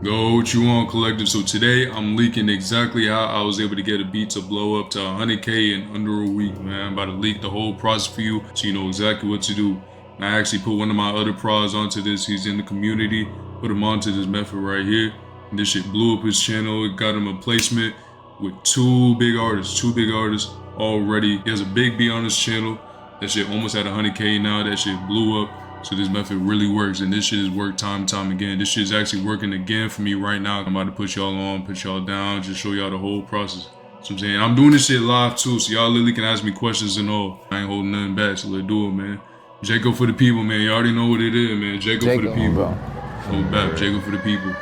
Go what you want, collective. So today I'm leaking exactly how I was able to get a beat to blow up to 100K in under a week, man. I'm about to leak the whole process for you so you know exactly what to do. And I actually put one of my other pros onto this. He's in the community, put him onto this method right here. And this shit blew up his channel. It got him a placement with two big artists already. He has a big beat on his channel. That shit almost at 100K now. That shit blew up. So this method really works, and this shit has worked time and time again. This shit is actually working again for me right now. I'm about to put y'all on, put y'all down, just show y'all the whole process. So I'm saying, I'm doing this shit live too, so y'all literally can ask me questions and all. I ain't holding nothing back, so let's do it, man. Jayco for the people, man. You already know what it is, man. Jayco for the people. Bro. Hold back, Jayco for the people.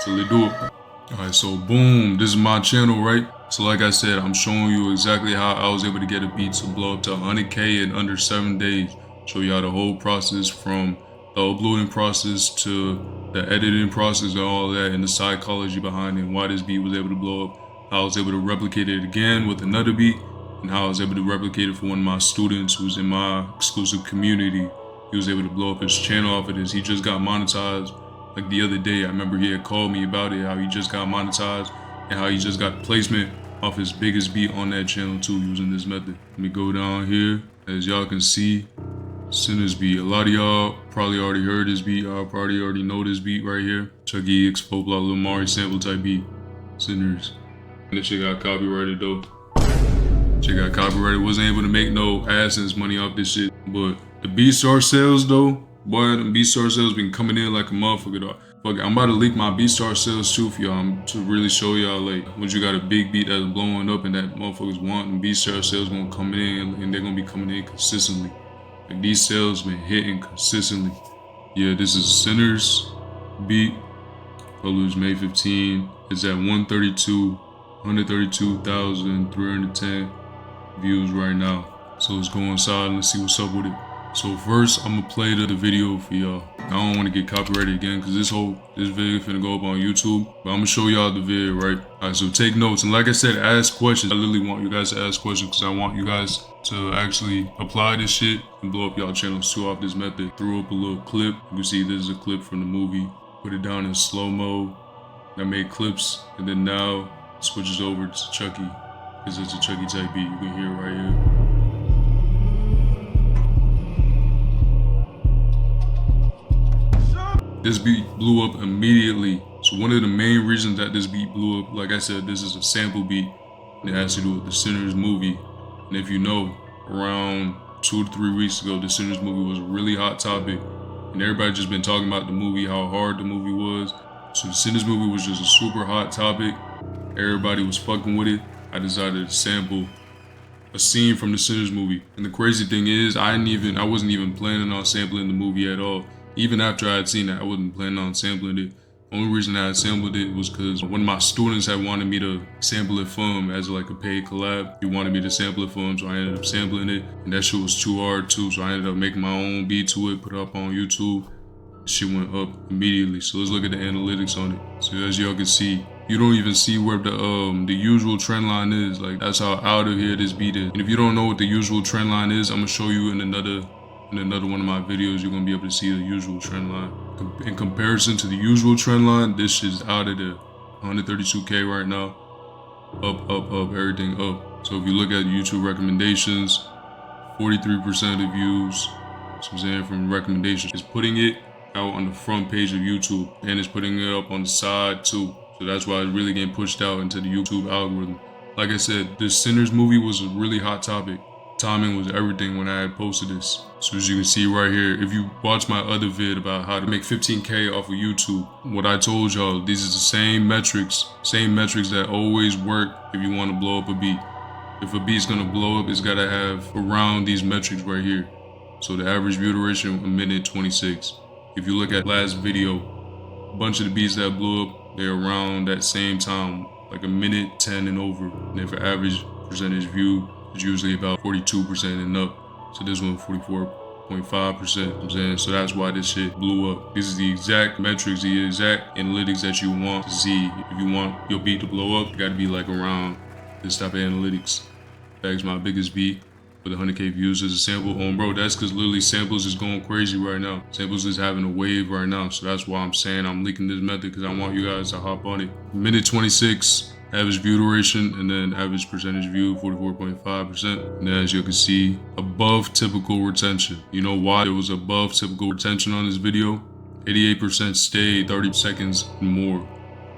So let's do it. All right, so boom, this is my channel, right? So like I said, I'm showing you exactly how I was able to get a beat to blow up to 100K in under 7 days. Show y'all the whole process from the uploading process to the editing process and all that, and the psychology behind it, and why this beat was able to blow up. How I was able to replicate it again with another beat, and how I was able to replicate it for one of my students who's in my exclusive community. He was able to blow up his channel off of this. He just got monetized like the other day. I remember he had called me about it, how he just got monetized and how he just got placement off his biggest beat on that channel too, using this method. Let me go down here. As y'all can see, Sinners beat. A lot of y'all probably already heard this beat. Y'all probably already know this beat right here. Chucky Expo Block Lil Mari sample type beat. Sinners. And this shit got copyrighted though. Shit got copyrighted. Wasn't able to make no AdSense money off this shit. But the BeatStar sales though, boy, the BeatStar sales been coming in like a motherfucker though. Fuck it, I'm about to leak my BeatStar sales too for y'all to really show y'all like once you got a big beat that's blowing up and that motherfuckers want, BeatStar sales gonna come in and they're gonna be coming in consistently. Like these sales been hitting consistently. Yeah, this is Sinners beat. Published May 15. It's at 132,310 views right now. So let's go inside and let's see what's up with it. So first, I'm gonna play the video for y'all. I don't want to get copyrighted again because this video finna go up on YouTube. But I'm gonna show y'all the video, right? Alright, so take notes. And like I said, ask questions. I literally want you guys to ask questions because I want you guys to actually apply this shit and blow up y'all channels too off this method. Threw up a little clip. You can see this is a clip from the movie. Put it down in slow-mo. I made clips, and then now it switches over to Chucky because it's a Chucky type beat. You can hear it right here. This beat blew up immediately. So one of the main reasons that this beat blew up, like I said, this is a sample beat. And it has to do with the Sinners movie. And if you know, around 2 to 3 weeks ago, the Sinners movie was a really hot topic. And everybody just been talking about the movie, how hard the movie was. So the Sinners movie was just a super hot topic. Everybody was fucking with it. I decided to sample a scene from the Sinners movie. And the crazy thing is, I wasn't even planning on sampling the movie at all. Even after I had seen it, I wasn't planning on sampling it. The only reason I had sampled it was because one of my students had wanted me to sample it for him as like a paid collab. He wanted me to sample it for him, so I ended up sampling it. And that shit was too hard too, so I ended up making my own beat to it, put it up on YouTube. Shit went up immediately. So let's look at the analytics on it. So as y'all can see, you don't even see where the usual trend line is. Like that's how out of here this beat is. And if you don't know what the usual trend line is, I'm gonna show you in another one of my videos. You're gonna be able to see the usual trend line. In comparison to the usual trend line, this shit's out of there. 132K right now. Up, everything up. So if you look at YouTube recommendations, 43% of the views, so I'm saying from recommendations, is putting it out on the front page of YouTube, and it's putting it up on the side too. So that's why it's really getting pushed out into the YouTube algorithm. Like I said, this Sinners movie was a really hot topic. Timing was everything when I had posted this. So as you can see right here, if you watch my other vid about how to make 15K off of YouTube, what I told y'all, these are the same metrics that always work if you want to blow up a beat. If a beat's gonna blow up, it's gotta have around these metrics right here. So the average view duration, 1:26. If you look at last video, a bunch of the beats that blew up, they're around that same time, like 1:10 and over. And if an average percentage view, it's usually about 42% and up. So this one 44.5%. I'm saying, so that's why this shit blew up. This is the exact metrics, the exact analytics that you want to see. If you want your beat to blow up, you gotta be like around this type of analytics. That's my biggest beat. with 100K views as a sample. Bro, that's because literally samples is going crazy right now. Samples is having a wave right now. So that's why I'm saying I'm leaking this method, because I want you guys to hop on it. Minute 26, average view duration, and then average percentage view, 44.5%. And then as you can see, above typical retention. You know why there was above typical retention on this video? 88% stayed 30 seconds and more.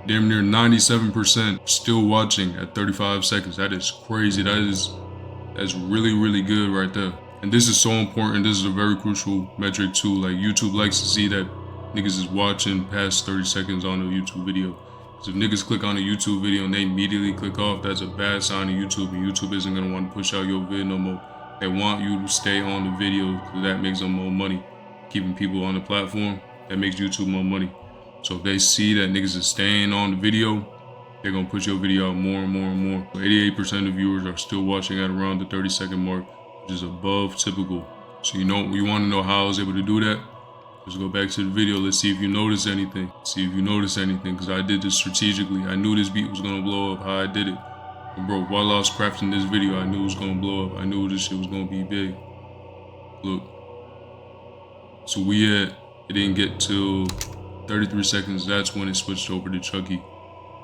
Damn near 97% still watching at 35 seconds. That is crazy. That's really, really good right there. And this is so important. This is a very crucial metric too. Like, YouTube likes to see that niggas is watching past 30 seconds on a YouTube video. So if niggas click on a YouTube video and they immediately click off, that's a bad sign to YouTube, and YouTube isn't gonna want to push out your vid no more. They want you to stay on the video because that makes them more money. Keeping people on the platform, that makes YouTube more money. So if they see that niggas is staying on the video, they're gonna push your video out more and more and more. 88% of viewers are still watching at around the 30-second mark, which is above typical. So you wanna know how I was able to do that? Let's go back to the video. Let's see if you notice anything. Because I did this strategically. I knew this beat was gonna blow up, how I did it. And bro, while I was crafting this video, I knew it was gonna blow up. I knew this shit was gonna be big. Look. So it didn't get till 33 seconds. That's when it switched over to Chucky.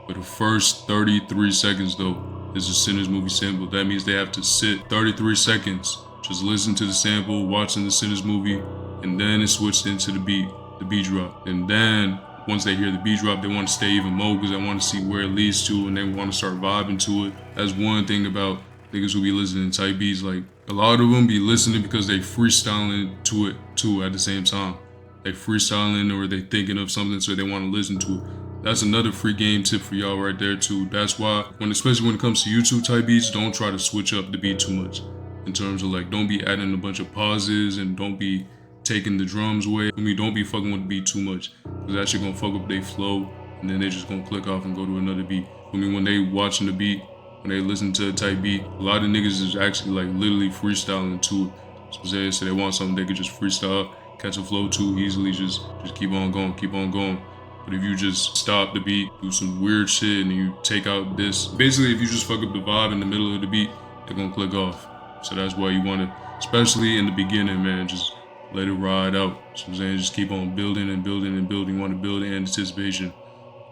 But the first 33 seconds though is a Sinners movie sample. That means they have to sit 33 seconds, just listen to the sample, watching the Sinners movie, and then it switched into the beat drop. And then once they hear the beat drop, they want to stay even more because they want to see where it leads to, and they want to start vibing to it. That's one thing about niggas who be listening to type beats. Like, a lot of them be listening because they freestyling to it too at the same time. They freestyling, or they thinking of something, so they want to listen to it. That's another free game tip for y'all right there too. That's why, especially when it comes to YouTube type beats, don't try to switch up the beat too much. In terms of like, don't be adding a bunch of pauses and don't be taking the drums away. Don't be fucking with the beat too much, because that shit gonna fuck up their flow, and then they just gonna click off and go to another beat. When they watching the beat, when they listen to a type beat, a lot of niggas is actually like literally freestyling to it. So they want something they could just freestyle, catch a flow too easily, just keep on going. But if you just stop the beat, do some weird shit, and you take out this, basically if you just fuck up the vibe in the middle of the beat, they're gonna click off. So that's why you wanna, especially in the beginning, man, just let it ride out. So I'm saying, just keep on building and building and building. You wanna build in anticipation.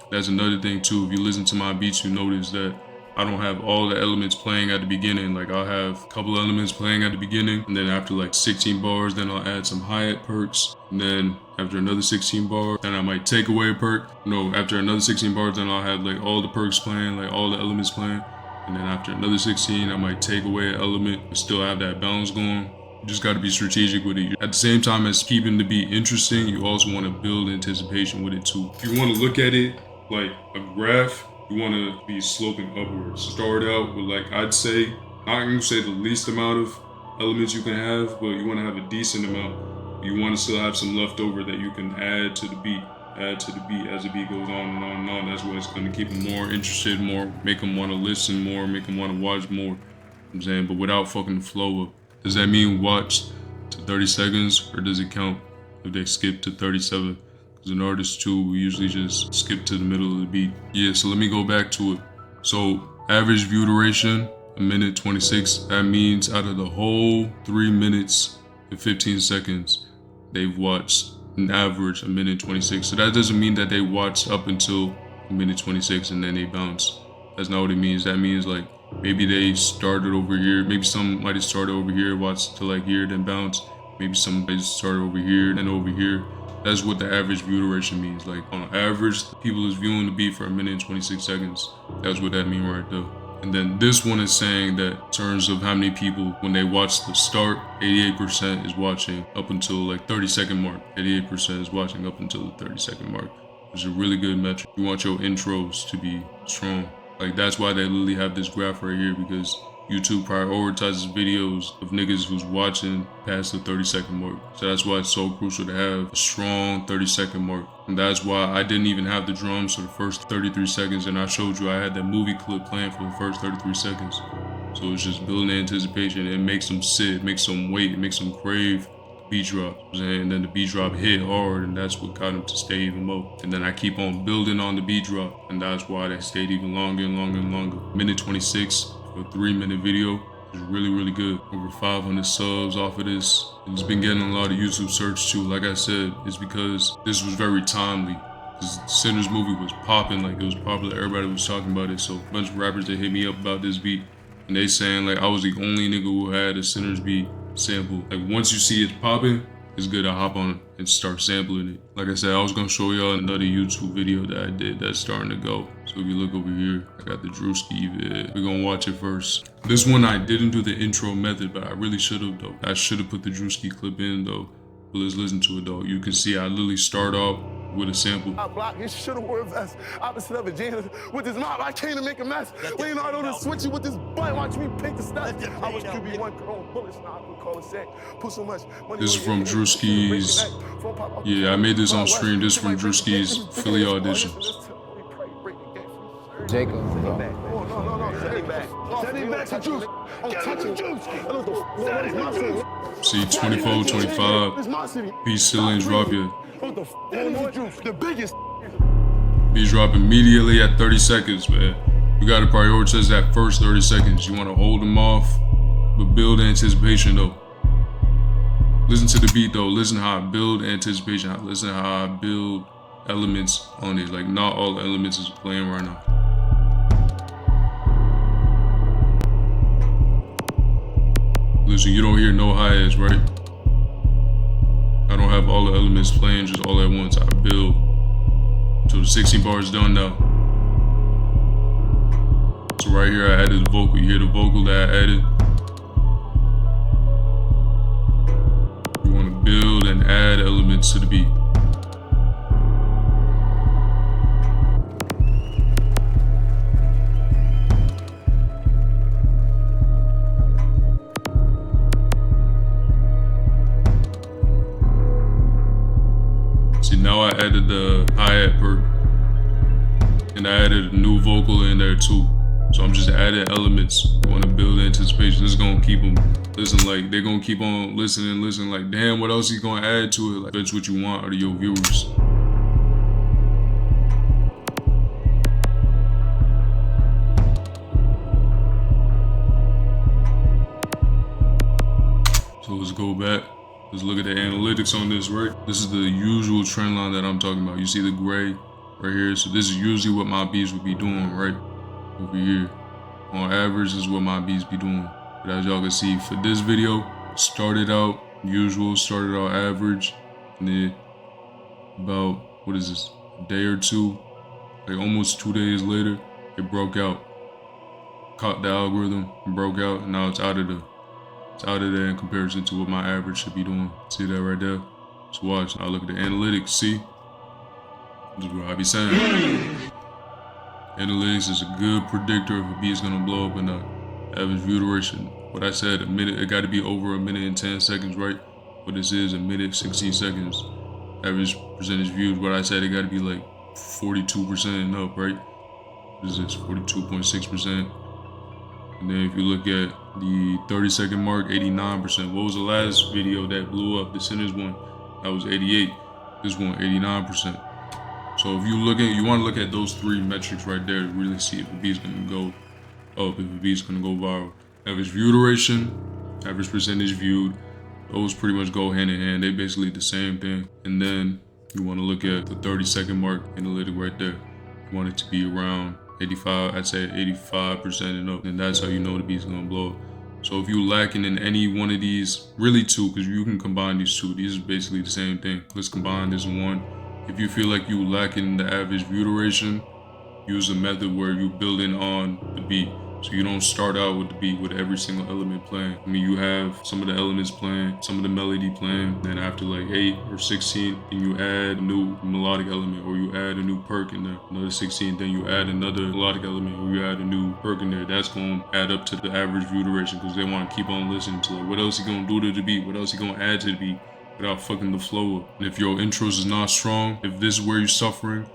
That's another thing too. If you listen to my beats, you notice that I don't have all the elements playing at the beginning. Like, I'll have a couple elements playing at the beginning, and then after like 16 bars, then I'll add some hi-hat perks. And then after another 16 bars, then I might take away a perk. No, after another 16 bars, then I'll have like all the perks playing, like all the elements playing. And then after another 16, I might take away an element, but still have that balance going. You just gotta be strategic with it. At the same time as keeping the beat interesting, you also wanna build anticipation with it too. If you wanna look at it like a graph, you want to be sloping upwards. Start out with, like, I'd say, not gonna say the least amount of elements you can have, but you want to have a decent amount. You want to still have some left over that you can add to the beat as the beat goes on and on and on. That's what's going to keep them more interested, make them want to listen more, make them want to watch more. You know what I'm saying, but without fucking the flow up. Does that mean watch to 30 seconds, or does it count if they skip to 37? As an artist too, we usually just skip to the middle of the beat. Yeah, so let me go back to it. So average view duration, 1 minute 26. That means out of the whole 3 minutes and 15 seconds, they've watched an average 1 minute 26. So that doesn't mean that they watched up until 1 minute 26 and then they bounce. That's not what it means. That means like maybe they started over here. Maybe some might have started over here, watched to like here, then bounce. Maybe somebody started over here, then over here. That's what the average view duration means. Like, on average, people is viewing the beat for 1 minute and 26 seconds. That's what that means right there. And then this one is saying that in terms of how many people, when they watch the start, 88% is watching up until like 30-second mark. 88% is watching up until the 30-second mark, which is a really good metric. You want your intros to be strong. Like, that's why they literally have this graph right here, because YouTube prioritizes videos of niggas who's watching past the 30-second mark. So that's why it's so crucial to have a strong 30-second mark. And that's why I didn't even have the drums for the first 33 seconds. And I showed you I had that movie clip playing for the first 33 seconds. So it's just building anticipation. It makes them sit, it makes them wait, it makes them crave the beat drop. And then the beat drop hit hard, and that's what got them to stay even more. And then I keep on building on the beat drop, and that's why they stayed even longer and longer and longer. 1 minute 26. A 3-minute video. It's really, really good. Over 500 subs off of this. And it's been getting a lot of YouTube search too. Like I said, it's because this was very timely. This Sinners movie was popping, like it was popular. Everybody was talking about it. So a bunch of rappers that hit me up about this beat. And they saying like I was the only nigga who had a Sinners beat sample. Like once you see it popping, it's good to hop on and start sampling it. Like I said, I was gonna show y'all another YouTube video that I did that's starting to go. So if you look over here, I got the Drewski vid. We're gonna watch it first. This one I didn't do the intro method, but I really should have though. I should have put the Drewski clip in though. But let's listen to it though. You can see I literally start off with a sample. I block, you should have worn a vest. Opposite of a janitor with this mop, I came to make a mess. Leonardo to switch you with this butt, watch me pick the stuff. I was QB1 Chrome bullets, now I can call it sack. Put so much money. This is from Drewski's. Yeah, I made this on stream. This is from Drewski's Philly audition. Jayco. No. Send it back to Juice. I'm touching Juice. See, 24, 25. Beat still ain't drop yet. The biggest. Beat drop immediately at 30 seconds, man. You gotta prioritize that first 30 seconds. You wanna hold them off, but build anticipation though. Listen to the beat though. Listen how I build anticipation. Listen how I build elements on it. Like not all elements is playing right now. Listen, you don't hear no hi-hats, right? I don't have all the elements playing just all at once. I build. So the 16 bar is done now. So right here I added the vocal. You hear the vocal that I added? You want to build and add elements to the beat. Now I added the hi-hat perk, and I added a new vocal in there too. So I'm just adding elements. I want to build anticipation. This is gonna keep them listen, like they're gonna keep on listening, like damn, what else you gonna add to it? Like that's what you want out of your viewers. So let's go back. Let's look at the analytics on this, right? This is the usual trend line that I'm talking about. You see the gray right here? So this is usually what my beats would be doing, right? Over here. On average, this is what my beats be doing. But as y'all can see, for this video, started out usual, started out average, and then about, what is this, a day or two, like almost 2 days later, it broke out. Caught the algorithm and broke out, and now it's out of there in comparison to what my average should be doing. See that right there? So watch, I look at the analytics, see? This is what I be saying. Analytics is a good predictor if a beat is gonna blow up in the average view duration. What I said, a minute, it gotta be over a minute and 10 seconds, right? But this is a minute, 16 seconds. Average percentage views, what I said, it gotta be like 42% and up, right? This is 42.6%. And then if you look at the 30-second mark, 89%. What was the last video that blew up? The Sinners one, that was 88. This one, 89%. So if you want to look at those three metrics right there to really see if a beat's gonna go up, if a beat's gonna go viral. Average view duration, average percentage viewed, those pretty much go hand in hand. They basically the same thing. And then you want to look at the 30-second mark analytic right there. You want it to be around 85, I'd say 85% and up, and that's how you know the beat's gonna blow up. So if you lacking in any one of these, really two, because you can combine these two. These are basically the same thing. Let's combine this one. If you feel like you lacking the average view duration, use a method where you build in on the beat. So you don't start out with the beat with every single element playing. I mean, you have some of the elements playing, some of the melody playing, then after like 8 or 16, then you add a new melodic element, or you add a new perk in there. Another 16, then you add another melodic element, or you add a new perk in there. That's gonna add up to the average view duration, because they wanna keep on listening to like, what else he gonna do to the beat? What else he gonna add to the beat without fucking the flow up? And if your intros is not strong, if this is where you're suffering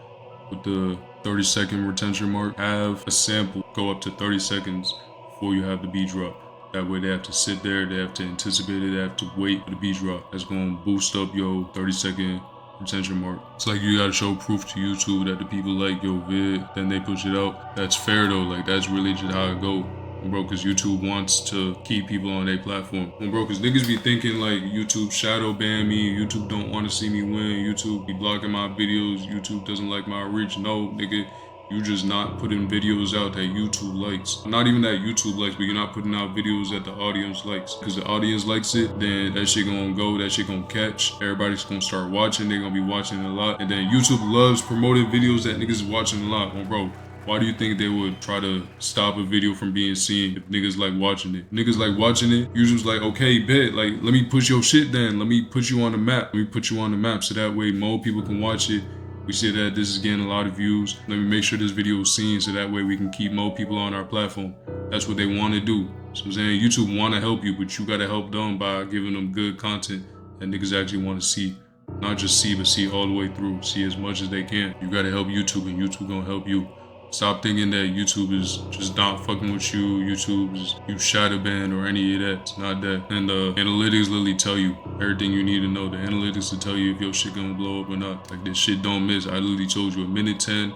with the 30-second retention mark, have a sample go up to 30 seconds before you have the beat drop. That way they have to sit there, they have to anticipate it, they have to wait for the beat drop. That's gonna boost up your 30-second retention mark. It's like you gotta show proof to YouTube that the people like your vid, then they push it out. That's fair though, like that's really just how it go. bro, because YouTube wants to keep people on their platform. Bro, because niggas be thinking like YouTube shadow ban me, YouTube don't want to see me win, YouTube be blocking my videos, YouTube doesn't like my reach. No, nigga, you just not putting videos out that YouTube likes. Not even that YouTube likes, but you're not putting out videos that the audience likes. Because the audience likes it, then that shit gonna go, that shit gonna catch. Everybody's gonna start watching, they're gonna be watching a lot. And then YouTube loves promoting videos that niggas is watching a lot. Bro, why do you think they would try to stop a video from being seen if niggas like watching it? Niggas like watching it, YouTube's like, okay, bet, like, let me push your shit then. Let me put you on the map. Let me put you on the map so that way more people can watch it. We see that this is getting a lot of views. Let me make sure this video is seen so that way we can keep more people on our platform. That's what they want to do. So I'm saying YouTube want to help you, but you got to help them by giving them good content that niggas actually want to see. Not just see, but see all the way through. See as much as they can. You got to help YouTube, and YouTube gonna help you. Stop thinking that YouTube is just not fucking with you. YouTube is you shadow banned or any of that. It's not that. And the analytics literally tell you everything you need to know. The analytics will tell you if your shit gonna blow up or not. Like this shit don't miss. I literally told you a minute 10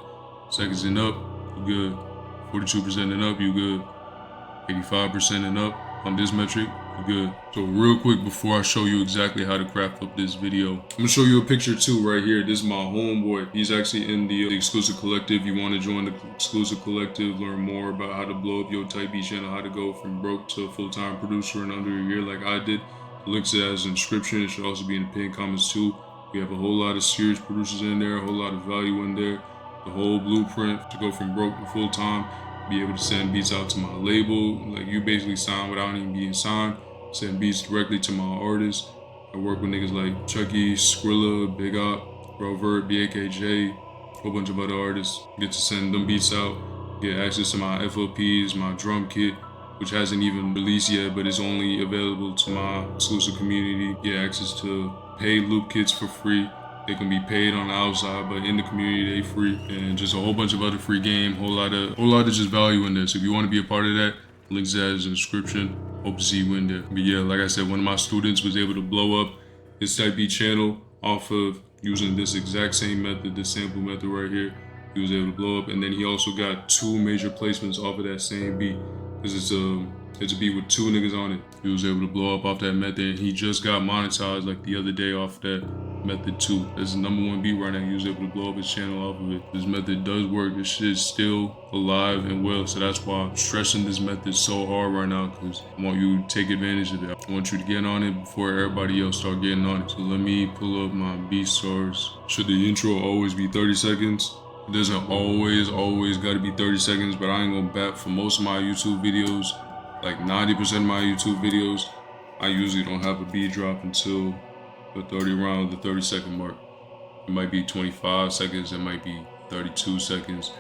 seconds and up, you good. 42% and up, you good. 85% and up on this metric, you good. So real quick before I show you exactly how to craft up this video, I'm gonna show you a picture too right here. This is my homeboy. He's actually in the exclusive collective. You want to join the exclusive collective, learn more about how to blow up your type B channel, how to go from broke to a full-time producer in under a year like I did. The links to that as an inscription. It should also be in the pinned comments too. We have a whole lot of serious producers in there, a whole lot of value in there. The whole blueprint to go from broke to full-time. Be able to send beats out to my label. Like you basically sign without even being signed. Send beats directly to my artists. I work with niggas like Chucky, Skrilla, Big Op, Rovert, BAKJ, a whole bunch of other artists. Get to send them beats out. Get access to my FLPs, my drum kit, which hasn't even released yet, but it's only available to my exclusive community. Get access to paid loop kits for free. They can be paid on the outside, but in the community they free, and just a whole bunch of other free game, whole lot of just value in there. So if you want to be a part of that, links that is in the description. Hope to see you in there. But yeah, like I said, one of my students was able to blow up his type B channel off of using this exact same method, this sample method right here. He was able to blow up, and then he also got 2 major placements off of that same beat, because it's a beat with 2 niggas on it. He was able to blow up off that method, and he just got monetized like the other day off that method too. This is the #1 beat right now. He was able to blow up his channel off of it. This method does work. This shit is still alive and well. So that's why I'm stressing this method so hard right now, because I want you to take advantage of it. I want you to get on it before everybody else start getting on it. So let me pull up my beat stars. Should the intro always be 30 seconds? It doesn't always gotta be 30 seconds, but I ain't gonna bat for most of my YouTube videos. Like 90% of my YouTube videos, I usually don't have a beat drop until the 30-second mark. It might be 25 seconds, it might be 32 seconds,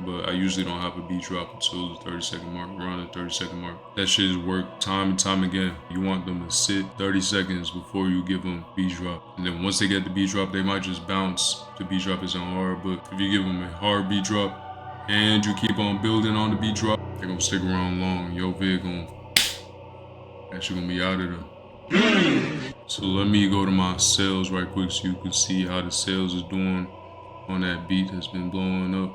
but I usually don't have a beat drop until the 30-second mark, around the 30-second mark. That shit has worked time and time again. You want them to sit 30 seconds before you give them beat drop. And then once they get the beat drop, they might just bounce. The beat drop isn't hard, but if you give them a hard beat drop and you keep on building on the beat drop, they're gonna stick around long. Your vid that shit gonna be out of there. So let me go to my sales right quick so you can see how the sales is doing on that beat that's been blowing up.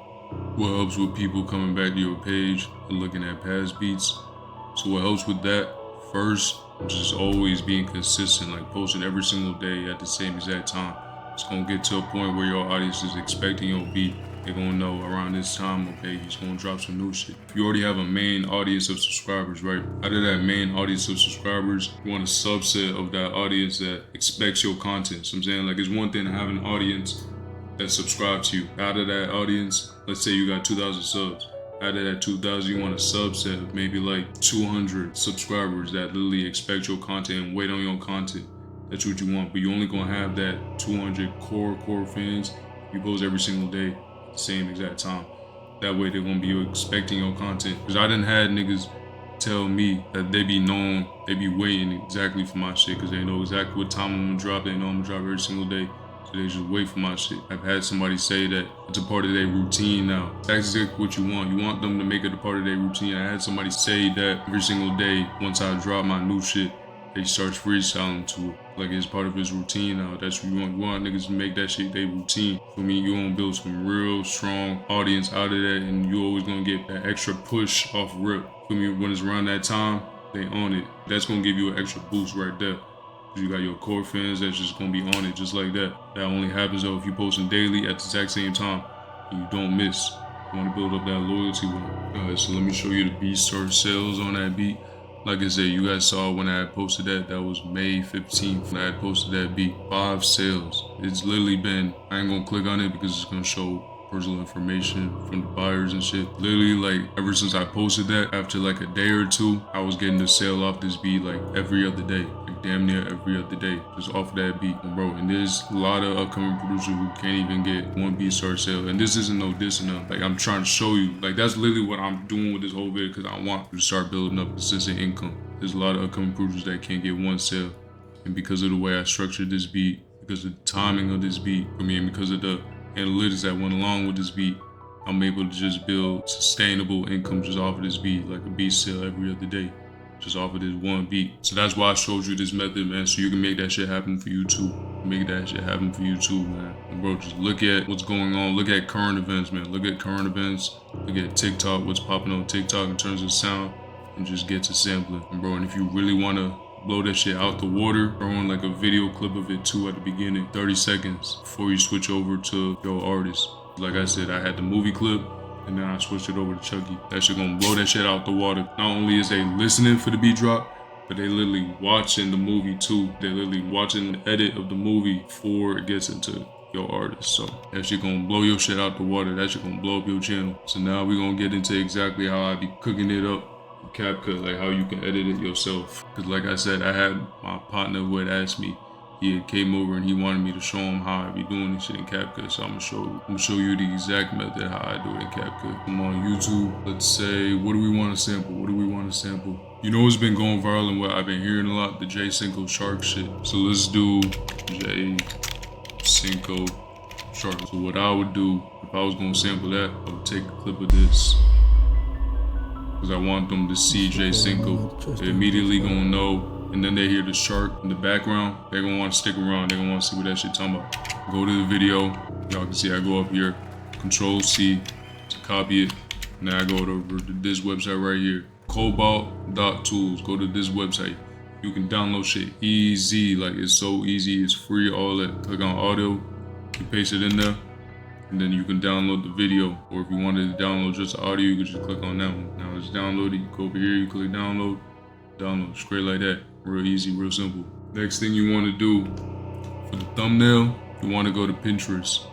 What helps with people coming back to your page and looking at past beats. So what helps with that, first, just always being consistent, like posting every single day at the same exact time. It's gonna get to a point where your audience is expecting your beat. They're gonna know around this time, okay, he's gonna drop some new shit. If you already have a main audience of subscribers, right? Out of that main audience of subscribers, you want a subset of that audience that expects your content. So I'm saying, like, it's one thing to have an audience that subscribes to you. Out of that audience, let's say you got 2,000 subs. Out of that 2,000, you want a subset of maybe like 200 subscribers that literally expect your content and wait on your content. That's what you want, but you're only gonna have that 200 core fans. You post every single day, same exact time. That way they're gonna be expecting your content. Cause I done had niggas tell me that they be known, they be waiting exactly for my shit, cause they know exactly what time I'm gonna drop. They know I'm gonna drop every single day. So they just wait for my shit. I've had somebody say that it's a part of their routine now. That's exactly what you want. You want them to make it a part of their routine. I had somebody say that every single day, once I drop my new shit, he starts freestyling to it. Like it's part of his routine now. That's what you want. You want niggas to make that shit their routine. For me, you gonna build some real strong audience out of that, and you always gonna get that extra push off rip. For me, when it's around that time, they own it. That's gonna give you an extra boost right there. You got your core fans that's just gonna be on it just like that. That only happens though if you posting daily at the exact same time and you don't miss. You wanna build up that loyalty with them. Alright, so let me show you the beat start sales on that beat. Like I said, you guys saw when I had posted that was May 15th. When I had posted that beat, 5 sales. It's literally been, I ain't gonna click on it because it's gonna show personal information from the buyers and shit. Literally, like, ever since I posted that, after like a day or two, I was getting a sale off this beat like every other day. Like damn near every other day. Just off of that beat. And bro, and there's a lot of upcoming producers who can't even get one beat start sale. And this isn't no dissing them. Like I'm trying to show you. Like that's literally what I'm doing with this whole video because I want you to start building up consistent income. There's a lot of upcoming producers that can't get one sale. And because of the way I structured this beat, because of the timing of this beat, I mean, because of the analytics that went along with this beat, I'm able to just build sustainable income just off of this beat, like a beat sale every other day, just off of this one beat. So that's why I showed you this method, man, so you can make that shit happen for you too. Make that shit happen for you too, man. And bro, just look at what's going on. Look at current events, man. Look at current events. Look at TikTok, what's popping on TikTok in terms of sound, and just get to sampling. And bro, and if you really want to blow that shit out the water, throw in like a video clip of it too at the beginning, 30 seconds before you switch over to your artist. Like I said, I had the movie clip and then I switched it over to Chucky. That shit gonna blow that shit out the water. Not only is they listening for the beat drop, but they literally watching the movie too. They literally watching the edit of the movie before it gets into your artist. So that shit gonna blow your shit out the water. That shit gonna blow up your channel. So now we gonna get into exactly how I be cooking it up. CapCut, like how you can edit it yourself. Cause like I said, I had my partner who had asked me, he had came over and he wanted me to show him how I be doing this shit in CapCut. So I'm gonna show you the exact method how I do it in CapCut. I'm on YouTube. Let's say, what do we want to sample? What do we want to sample? You know what's been going viral and what I've been hearing a lot? The Jayco shark shit. So let's do Jayco shark. So what I would do if I was gonna sample that, I would take a clip of this. Because I want them to see Jayco. They immediately gonna know, and then they hear the shark in the background. They're gonna want to stick around. They're gonna want to see what that shit talking about. Go to the video. Y'all can see I go up here, Control C to copy it. Now I go over to this website right here, cobalt.tools. Go to this website. You can download shit easy. Like it's so easy. It's free. All that. Click on audio. You paste it in there. And then you can download the video, or if you wanted to download just the audio, you can just click on that one. Now it's downloaded. You go over here, you click download, straight like that. Real easy, real simple. Next thing you want to do for the thumbnail, you want to go to Pinterest.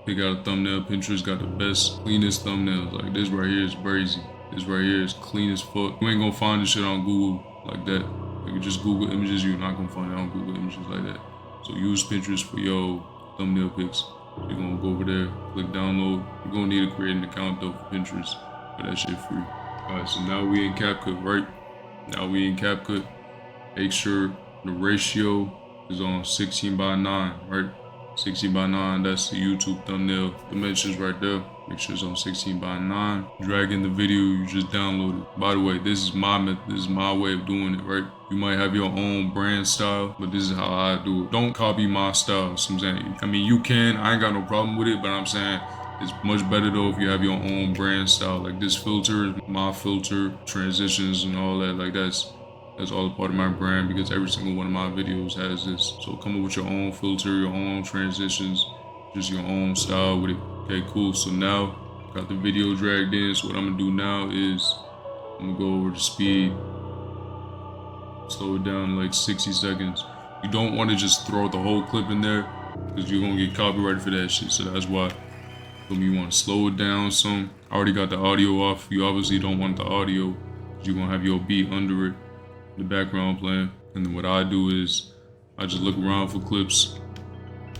Pick out a thumbnail. Pinterest got the best, cleanest thumbnails. Like this right here is crazy. This right here is clean as fuck. You ain't gonna find this shit on Google like that. Like you just Google images, you're not gonna find it on Google images like that. So use Pinterest for your thumbnail pics. So you're gonna go over there, click download. You're gonna need to create an account though for Pinterest, but that shit free. Alright, so now we in CapCut, right? Now we in CapCut. Make sure the ratio is on 16:9, right? 16:9, that's the YouTube thumbnail dimensions right there. Make sure it's on 16:9. Drag in the video you just downloaded. By the way, this is my method. This is my way of doing it, right? You might have your own brand style, but this is how I do it. Don't copy my style. So I'm saying, I mean, you can. I ain't got no problem with it, but I'm saying it's much better though if you have your own brand style. Like this filter is my filter, transitions and all that. Like that's all a part of my brand because every single one of my videos has this. So come up with your own filter, your own transitions, just your own style with it. Okay, cool. So now got the video dragged in. So what I'm gonna do now is I'm gonna go over to speed, slow it down to like 60 seconds. You don't want to just throw the whole clip in there because you're gonna get copyrighted for that shit. So that's why you want to slow it down some. I already got the audio off. You obviously don't want the audio because you're gonna have your beat under it, the background playing. And then what I do is I just look around for clips,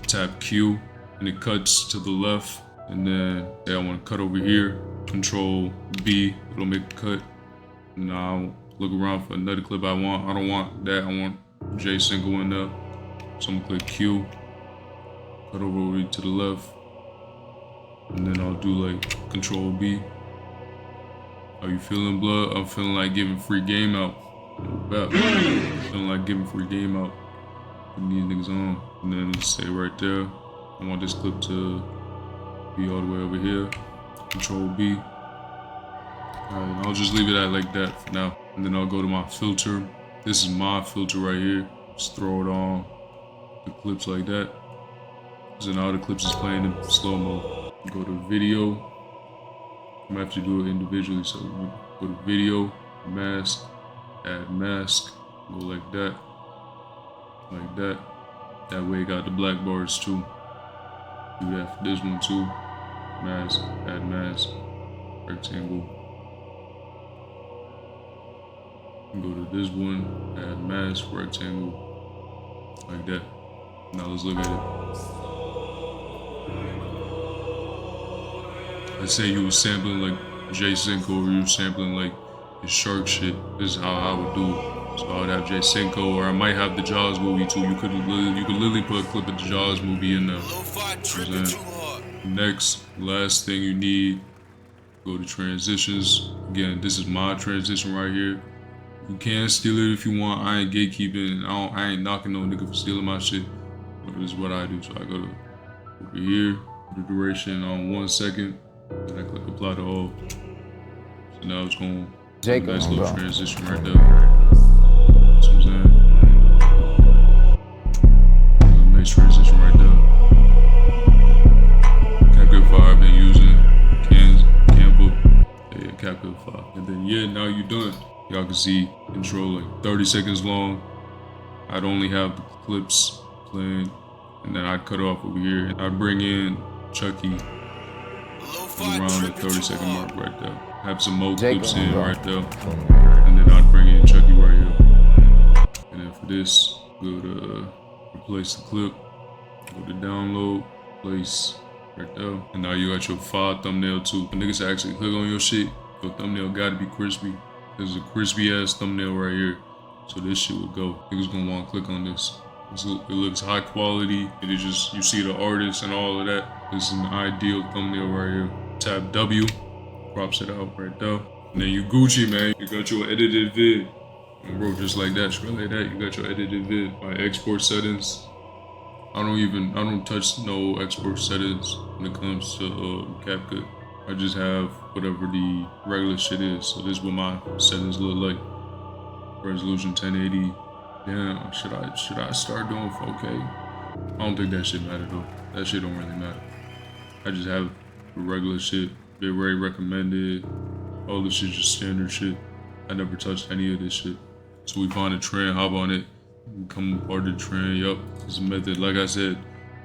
tap Q, and it cuts to the left. And then say I want to cut over here, Control B, it'll make a cut. Now look around for another clip I want. I don't want that, I want Jayco in there. So I'm gonna click Q, cut over to the left. And then I'll do like Control B. How you feeling, blood? I'm feeling like giving free game out. About feeling like giving free game out, putting these niggas on, and then let's say right there, I want this clip to be all the way over here. Control B. Alright, I'll just leave it at like that for now, and then I'll go to my filter. This is my filter right here. Just throw it on the clips like that. So now the clips is playing in slow mo. Go to video. I'm gonna have to do it individually. So go to video, mask, add mask, go like that, like that. That way, got the black bars too. Do that for this one too. Mask, add mask, rectangle. Go to this one, add mask, rectangle, like that. Now let's look at it. Let's say you were sampling like Jayco, or you were sampling like the shark shit. This is how I would do it. So I would have Jayco, or I might have the Jaws movie too. You could literally put a clip of the Jaws movie in there. Next, last thing you need, go to transitions. Again, this is my transition right here. You can steal it if you want. I ain't gatekeeping. I ain't knocking no nigga for stealing my shit. But this is what I do. So I go to over here, the duration on 1 second, and I click apply to all. So now it's going to nice little transition right there. That's what I'm saying. Nice transition right there. CapCut 5 I've been using. Canva. Yeah, CapCut 5. And then yeah, now you're done. Y'all can see intro like 30 seconds long. I'd only have the clips playing, and then I'd cut off over here. I'd bring in Chucky around the 30-second mark right there. Have some more clips in right there, and then I'd bring in Chucky right here. And then for this, go to replace the clip, go to download, place right there. And now you got your file thumbnail too. When niggas actually click on your shit, your thumbnail gotta be crispy. There's a crispy ass thumbnail right here. So this shit will go. Niggas gonna wanna click on this. It looks high quality. It is just, you see the artist and all of that. This is an ideal thumbnail right here. Tap W, crops it out right there. And then you Gucci, man. You got your edited vid. And bro, just like that, straight like that, you got your edited vid. My export settings. I don't touch no export settings when it comes to CapCut. I just have whatever the regular shit is. So this is what my settings look like. Resolution 1080. Damn, should I start doing 4K? I don't think that shit matter though. That shit don't really matter. I just have the regular shit. Bitrate recommended. All this shit just standard shit. I never touched any of this shit. So we find a trend, hop on it, become part of the trend. Yup, it's a method. Like I said,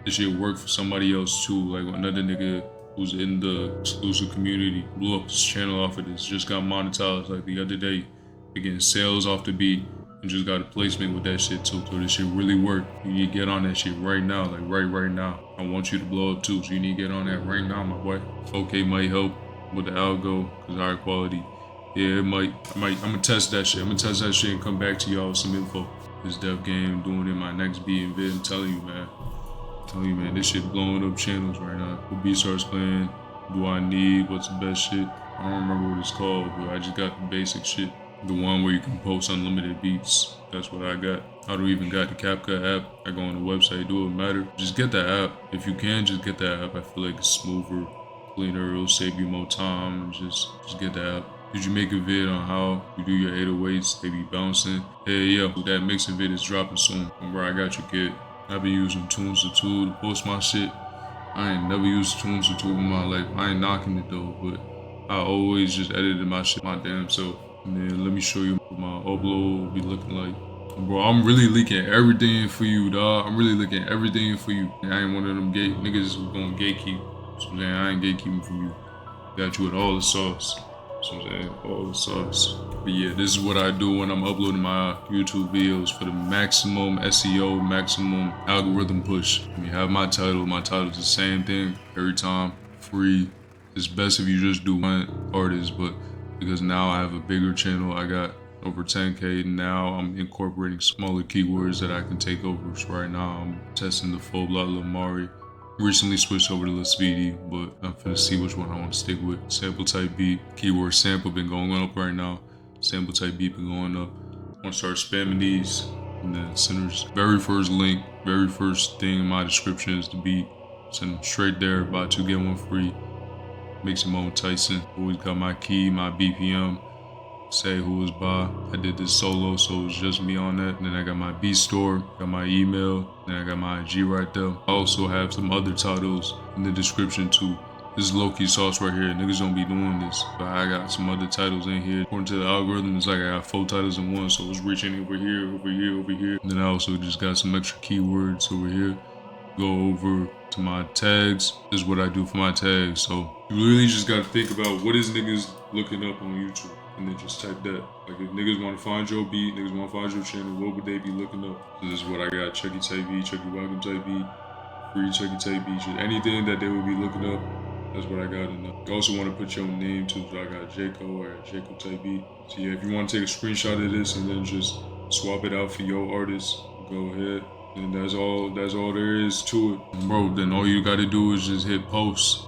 this shit work for somebody else too. Like another nigga who's in the exclusive community blew up his channel off of this. Just got monetized like the other day. They getting sales off the beat and just got a placement with that shit too. So this shit really work. You need to get on that shit right now, like right now. I want you to blow up too, so you need to get on that right now, my boy. 4K might help with the algo, cause higher quality. Yeah, I'm gonna test that shit. I'm gonna test that shit and come back to y'all with some info. This dev game doing in my next beat and vid. I'm telling you, man. This shit blowing up channels right now. What beat starts playing? Do I need? What's the best shit? I don't remember what it's called, but I just got the basic shit. The one where you can post unlimited beats. That's what I got. I don't even got the CapCut app. I go on the website, do it matter. Just get that app. If you can, just get that app. I feel like it's smoother, cleaner, it'll save you more time. Just get that app. Did you make a vid on how you do your 808s? They be bouncing. Hey, yeah, that mixing vid is dropping soon. From where I got you, kid. I've been using Tunes to Tool to post my shit. I ain't never used Tunes to Tool in my life. I ain't knocking it though, but I always just edited my shit my damn self. And then let me show you what my upload will be looking like. Bro, I'm really leaking everything for you, dog. I'm really leaking everything for you. I ain't one of them niggas who gonna gatekeep. So I'm saying I ain't gatekeeping from you. Got you with all the sauce. So I'm saying all the sauce. But yeah, this is what I do when I'm uploading my YouTube videos for the maximum SEO, maximum algorithm push. I mean, have my title. My title is the same thing every time. Free. It's best if you just do one artist, but because now I have a bigger channel, I got over 10K. Now I'm incorporating smaller keywords that I can take over. So right now I'm testing the full block Lamari. Recently switched over to Lil Speedy, but I'm finna see which one I want to stick with. Sample type beat, keyword sample been going up right now. Sample type beat been going up. want to start spamming these. And then Center's very first link, very first thing in my description is the beat. Send them straight there, buy 2 get 1 free. Makes it Monetization. Always got my key, my BPM. Say who was by. I did this solo, so it was just me on that. And then I got my beat store, got my email, and I got my IG right there. I also have some other titles in the description too. This is low-key sauce right here. Niggas don't be doing this, but I got some other titles in here. According to the algorithm, it's like I got 4 titles in one, so it's reaching over here, over here, over here. And then I also just got some extra keywords over here. Go over to my tags. This is what I do for my tags. So you really just gotta think about what is niggas looking up on YouTube, and then just type that. Like if niggas want to find your beat, niggas want to find your channel, what would they be looking up? So this is what I got: Chucky type beat, Chucky Welcome type beat, free Chucky type beat, anything that they would be looking up. That's what I got in there. You also want to put your name too. So I got Jayco or Jayco type beat. So yeah, if you want to take a screenshot of this and then just swap it out for your artist, go ahead. And that's all there is to it. Bro, then all you gotta do is just hit post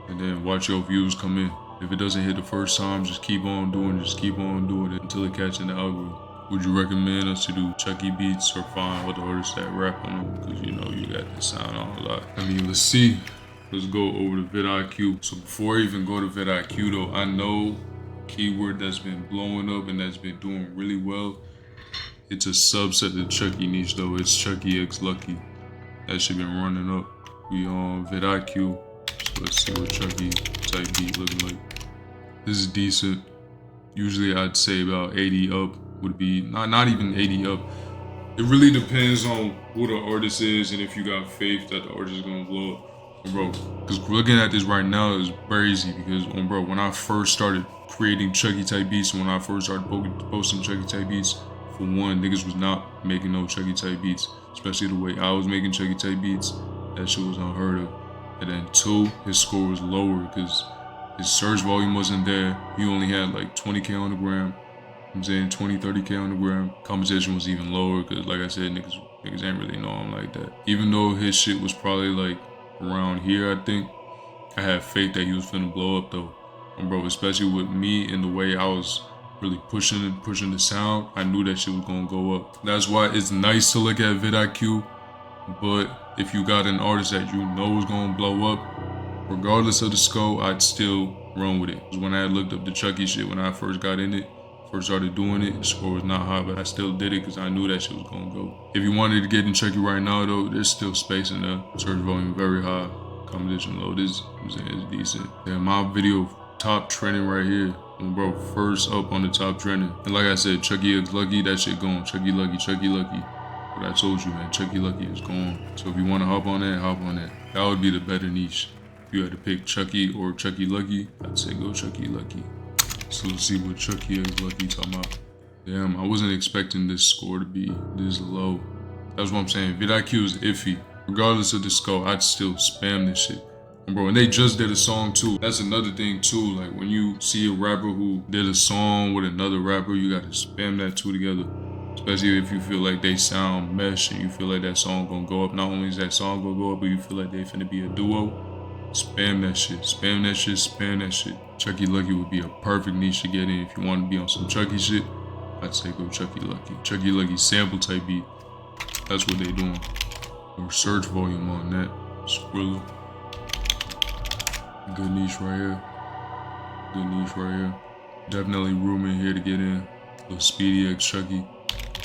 and then watch your views come in. If it doesn't hit the first time, just keep on doing it until it catches in the algorithm. Would you recommend us to do Chucky beats or find other artists that rap on them? Because you know you got this sound on a lot. I mean, let's see. Let's go over to vidIQ. So before I even go to vidIQ though, I know keyword that's been blowing up and that's been doing really well. It's a subset of the Chucky niche though. It's Chucky X Lucky. That shit been running up. We on vidIQ. So let's see what Chucky type beat looking like. This is decent. Usually I'd say about 80 up would be, not even 80 up. It really depends on who the artist is and if you got faith that the artist is gonna blow up. Bro, because looking at this right now is crazy because, bro, when I first started creating Chucky type beats, when I first started posting Chucky type beats, for one, niggas was not making no Chucky type beats, especially the way I was making Chucky type beats. That shit was unheard of. And then 2, his score was lower because his search volume wasn't there. He only had like 20K on the gram. I'm saying 20, 30K on the gram. Competition was even lower because, like I said, niggas ain't really know him like that. Even though his shit was probably like around here, I think, I had faith that he was finna blow up though. And bro, especially with me and the way I was really pushing the sound, I knew that shit was gonna go up. That's why it's nice to look at vidIQ, but if you got an artist that you know is gonna blow up, regardless of the scope, I'd still run with it. Because when I had looked up the Chucky shit, when I first got in it, first started doing it, the score was not high, but I still did it because I knew that shit was gonna go. If you wanted to get in Chucky right now though, there's still space in there. Search volume very high, competition low. This, I'm saying, is decent. Yeah, my video top trending right here. Bro, first up on the top trending. And like I said, Chucky X Lucky, that shit gone. Chucky Lucky, Chucky Lucky. But I told you, man, Chucky Lucky is gone. So if you want to hop on that, hop on that. That would be the better niche. If you had to pick Chucky or Chucky Lucky, I'd say go Chucky Lucky. So let's see what Chucky X Lucky talking about. Damn, I wasn't expecting this score to be this low. That's what I'm saying. vidIQ is iffy. Regardless of the score, I'd still spam this shit. Bro, and they just did a song too. That's another thing too. Like when you see a rapper who did a song with another rapper, you gotta spam that two together. Especially if you feel like they sound mesh and you feel like that song gonna go up. Not only is that song gonna go up, but you feel like they finna be a duo. Spam that shit, spam that shit, spam that shit. Chucky Lucky would be a perfect niche to get in if you want to be on some Chucky shit. I'd say go Chucky Lucky. Chucky Lucky sample type beat. That's what they doing. Or search volume on that. Squirrel. Good niche right here. Good niche right here. Definitely room in here to get in. Lil Speedy X Chucky.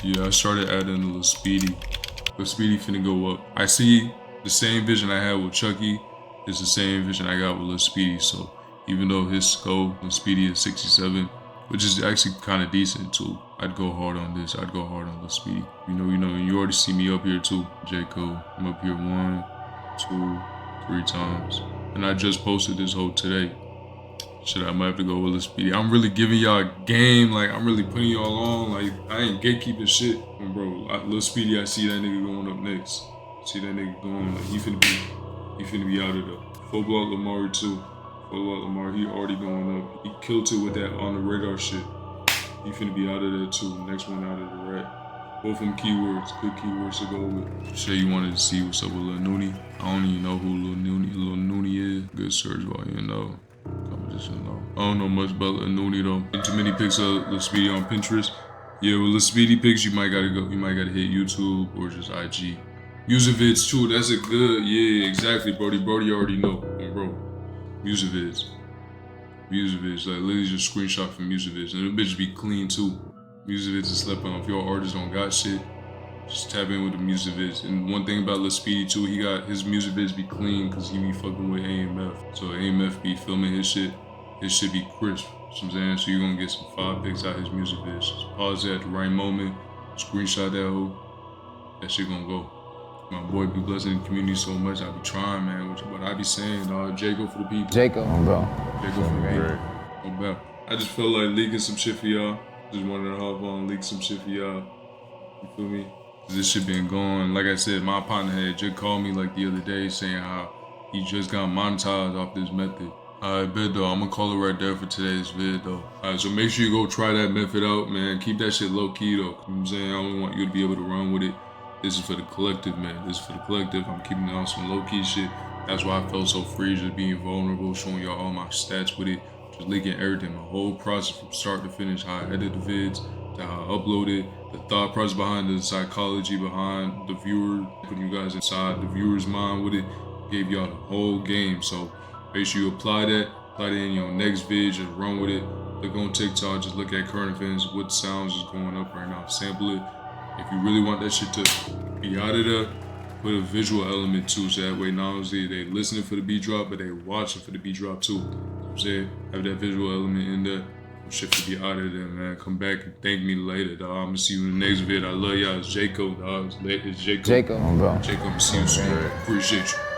Yeah, I started adding a Lil Speedy. Lil Speedy finna go up. I see the same vision I had with Chucky. It's the same vision I got with Lil Speedy. So even though his score, Lil Speedy is 67, which is actually kind of decent too. I'd go hard on this. I'd go hard on Lil Speedy. You know, and you already see me up here too. Jayco. I'm up here 1, 2, 3 times. And I just posted this whole today. Shit, I might have to go with Lil Speedy. I'm really giving y'all a game. Like, I'm really putting y'all on. Like, I ain't gatekeeping shit. And bro, Lil Speedy, I see that nigga going up next. See that nigga going, like, he finna be out of there. Full block Lamar too. Full block Lamar, he already going up. He killed it with that on the radar shit. He finna be out of there too. Next one out of the rat. Both of them keywords, good keywords to go with. Sure, you wanted to see what's up with Lil Nooney. I don't even know who Lil Nooney is. Good search volume though. Competition though. I don't know much about Lil Nooney though. Too many pics of Lil Speedy on Pinterest. Yeah, with the speedy pics, you might gotta hit YouTube or just IG. Music vids too. That's a good. Yeah, exactly, Brody. Brody already know, bro. Music vids. Music vids, like literally just screenshot from music vids, and the bitch be clean too. Music vids is slept on. If your artist don't got shit, just tap in with the music vids. And one thing about Lil Speedy too, he got his music vids be clean because he be fucking with AMF. So AMF be filming his shit be crisp. You know what I'm saying? So you're gonna get some fire pics out his music vids. Just pause it at the right moment, screenshot that hoe, that shit gonna go. My boy be blessing the community so much. I be trying, man. What I be saying, dog. Jayco for the people. Jayco, bro. Jayco for the people. No bad. I just felt like leaking some shit for y'all. Just wanted to hop on, leak some shit for y'all. You feel me? This shit been going. Like I said, my partner had just called me like the other day saying how he just got monetized off this method. Alright, bet though. I'm gonna call it right there for today's vid though. Alright, so make sure you go try that method out, man. Keep that shit low key though. You know what I'm saying? I only want you to be able to run with it. This is for the collective, man. This is for the collective. I'm keeping it on some low key shit. That's why I felt so free, just being vulnerable, showing y'all all my stats with it, just leaking everything, my whole process from start to finish, how I edit the vids, to how I upload it, the thought process behind the psychology behind the viewer, putting you guys inside the viewer's mind with it, gave y'all the whole game. So make sure you apply that in your next vid, just run with it. Look on TikTok, just look at current events, what sounds is going up right now, sample it. If you really want that shit to be out of there, put a visual element too, so that way not only they listening for the beat drop, but they watching for the beat drop too. You know what I'm saying? Have that visual element in there. Shit to be out of there, man. Come back and thank me later, dog. I'm gonna see you in the next vid. I love y'all. It's Jayco, dog. It's Jayco. Jayco, bro. Jayco, I'm gonna see you soon. Appreciate you.